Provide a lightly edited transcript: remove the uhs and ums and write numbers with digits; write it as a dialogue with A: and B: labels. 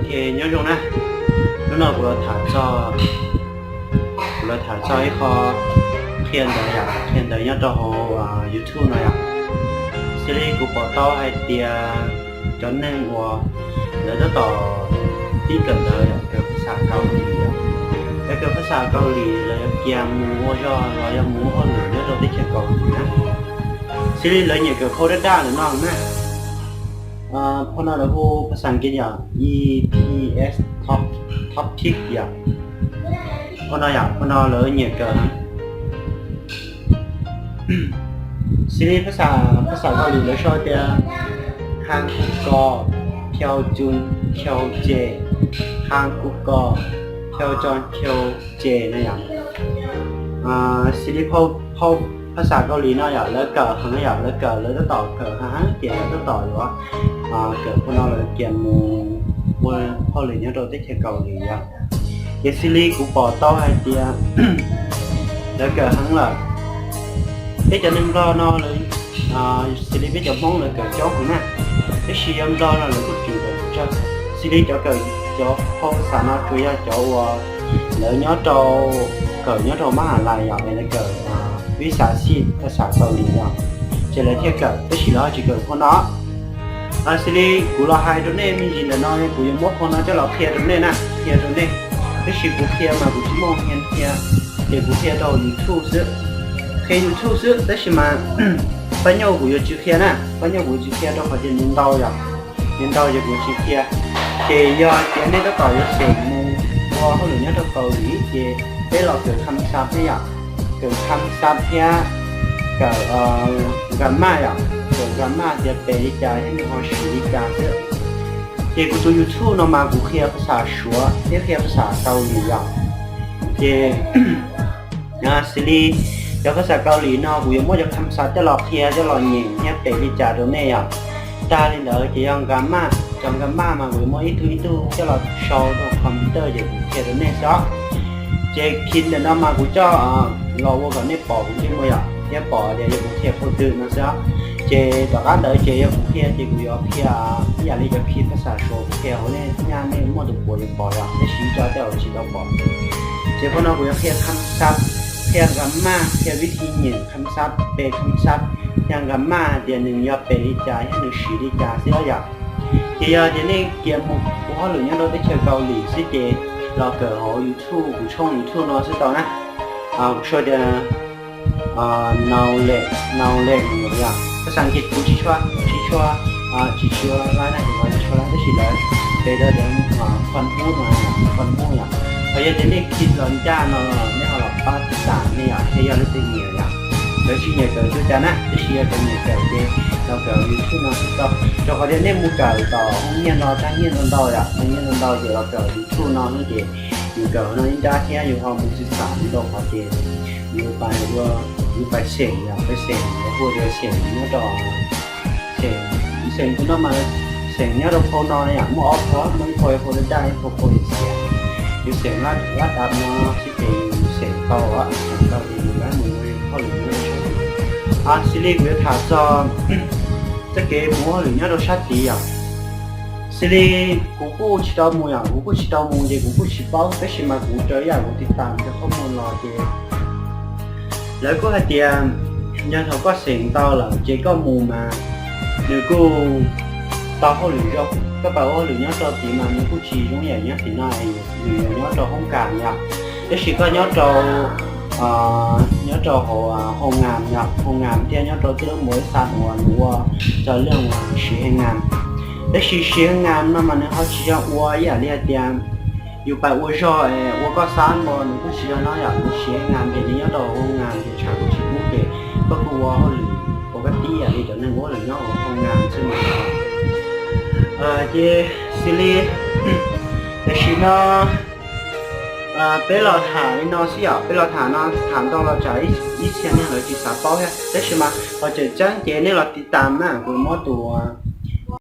A: thì nhớ chung nè lúc nào cũng thả cho ấy kho khiên đời nhớ cho hồ YouTube này series của bỏ to hay tia cho nên của để nó tỏ tí cần đời cáiภาษาเกาหลีcáiภาษาเกาหลีเลยเกียมูว่าย่อเรายังมูคนหนึ่งเนี่ยเราได้แค่เกาหลีนะซีรีส์เลยเนี่ยเกี่ยวกับด้านหรือน้องนะพอเราได้พูดภาษาอังกฤษอย่าง EPS top tip อย่างพอเราเลยเนี่ยเกี่ยวกับซีรีส์ภาษาเกาหลีเลยชอบเดียฮังกุกก็เพียวจุนเพียวเจฮังกุกก็เพียวจอนเพียวเจนั่นอย่างซีรีส์พอภาษาเกาหลีเนาะอย่างแล้วเกิดหังอย่างแล้วเกิดแล้วก็ต่อเกิดฮะเกี่ยวแล้วก็ต่อหรือว่าเกิดพวกเราเลยเกี่ยวมูว่าพอเลยเนี่ยเราได้แค่เกาหลีอ่ะเกี่ยวซีรีส์กูบอกต่อให้เดียแล้วเกิดหังละcái cho nên lo nóเลยxử lý biết cho mong là cỡ chó cũng nè cái gì em lo là có chuyện cho xử lý cho cỡ cho không sao nó cứ cho lỡ nhớ trâu cỡ nhớ trâu má hà lại vậy là cỡ ví dụ gì cái sản phẩm gì đó chỉ là theo cỡ cái gì đó chỉ cỡ con nó xử lý của là hai đứa này mình gì là nó của những mốt con nó cho nó kia đứa này nè kia đứa này cái gì của kia mà của chỉ mong hiện kia để của kia đâu YouTube chứ khi YouTube chứ đấy mà bao nhiêu của chữ kia nè bao nhiêu của chữ kia đâu phải nhìn đâu rồi của chữ kia thì do cái này nó tỏ ra sự mua hơn nữa nó cầu lý thì đây là kiểu tham sát đấy ạ kiểu tham sát kia cả gamma ạ kiểu gamma thì về đi trả những họ xử lý trả chứ thì của tôi YouTube nó mà của kiaภาษาชัวที่kiaภาษาเกาหลีạ thìซีรีส์choภาษาเกาหลีเนาะกูยังไม่จะทำซัดจะหลอกเคลียร์จะหลอกหญิงเนี่ยเตะดิจ่าตัวเนี่ยอ่ะตาเลยเด้อจะยังกัมมามากูยังไม่อีทูจะหลอกโชว์ตัวคอมพิวเตอร์จะเคลียร์ตัวเนี่ยซะจะคิดแต่น้ำมากูจะรอว่าก่อนเนี่ยปอกูจะไม่อ่ะเนี่ยปอเดี๋ยวกูเคลียร์คนตื่นนะซะจะต่อการเด้อจะยังกูเคลียร์จะกูยอมเคลียร์อยากเรียนคิดภาษาโชว์เคลียร์เขาเนี่ยงานเนี่ยมั่วตัวกูยังปออ่ะในชีวิตจะเดี๋ยวชีวิตปอจะพอน้องกูยังเคลียร์ทำซัดเพียงกัมมาเพียงวิธีหนึ่งคำศัพท์เปคำศัพท์อย่างกัมมาเดี๋ยวหนึ่งยอเปริจาให้หนึ่งชีริจาเสียอย่างที่ยอเดี๋ยวนี้เกี่ยวกับหัวหลุดเนี่ยเราได้เชื่อเกาหลีสิเจเราเกิดหัวยูทูบผู้ช่องยูทูบเนาะสิต่อนะช่วยเดี๋ยวknowledge อย่างภาษาอังกฤษกูชี้ชัวร้านไหนว่าชี้ชัวร้านได้สิเลยไปเดี๋ยวคนพูดอย่างbây giờ đến đây khi lần cha nó nếu họ là ba sản này à thì giờ nó tự nhiều nhá đấy chỉ nhiều cái cho cha nè cái gì cái nhiều cái gì nó kiểu YouTube nó sẽ cho họ đến đây mua cái tàu không nhiên nó ta nhiên nó đâu à không nhiên nó đâu thì là kiểu YouTube nó gì nhiều kiểu nó những cha kia nhiều họ muốn sản đi đâu họ thì nhiều bài xẻng nó vừa được xẻng nó đỏ xẻng của nó mà xẻng nhá đâu phô nó này à mua ốp nó phơi phô đến đây phô xẻngอยู่เสียงลาดดำเนาะที่เป็นเสียงเกาดีแล้วมือเขาหรือไม่ซีรีส์กูจะถามจะเก็บหัวหรือเนี่ยเราชัดดีอ่ะซีรีส์กูชิดเอามืออย่างกูชิดเอามือเดี๋ยวกูชิดเป้าแต่ชิมากูเจออย่างกูติดตามจะข้อมูลรอเดี๋ยวแล้วก็ให้เดียยังเขาก็เสียงเตาหลังเจ๊ก็มูมาเดี๋ยวกูเตาเขาหรือก็แปลว่าหรือเนี้ยตัวตีมันมีผู้ชี้ตรงอย่างเนี้ยตีหน้าเองหรือเนี้ยตัวห้องการเนี่ยแล้วชีก็เนี้ยตัวห้องงานเนี่ยห้องงานที่เนี้ยตัวที่เรื่องมวยสัตว์หัวหนูว่าจะเรื่องชี้ให้งานแล้วชี้ให้งานนั่นมันเขาชี้ว่าวัวอย่างเรียกเดียมอยู่ไปวัวชอบวัวก็สานบอลผู้ชี้น้อยอย่างชี้ให้งานเดี๋ยวนี้ตัวห้องงานที่ชาวผู้ชี้ผู้เก๋ก็คือวัวหรือปกติอย่างนี้ตัวนึงวัวหรือเนี้ยห้องงานใช่ไหมcái series thì nó bây giờ thả nó xí à bây giờ thả nó thảm đâu là chạy ít xem nha là chỉ xả bao hết thế mà họ chỉ chẳng chế nên là tạm mà của mỗi tụ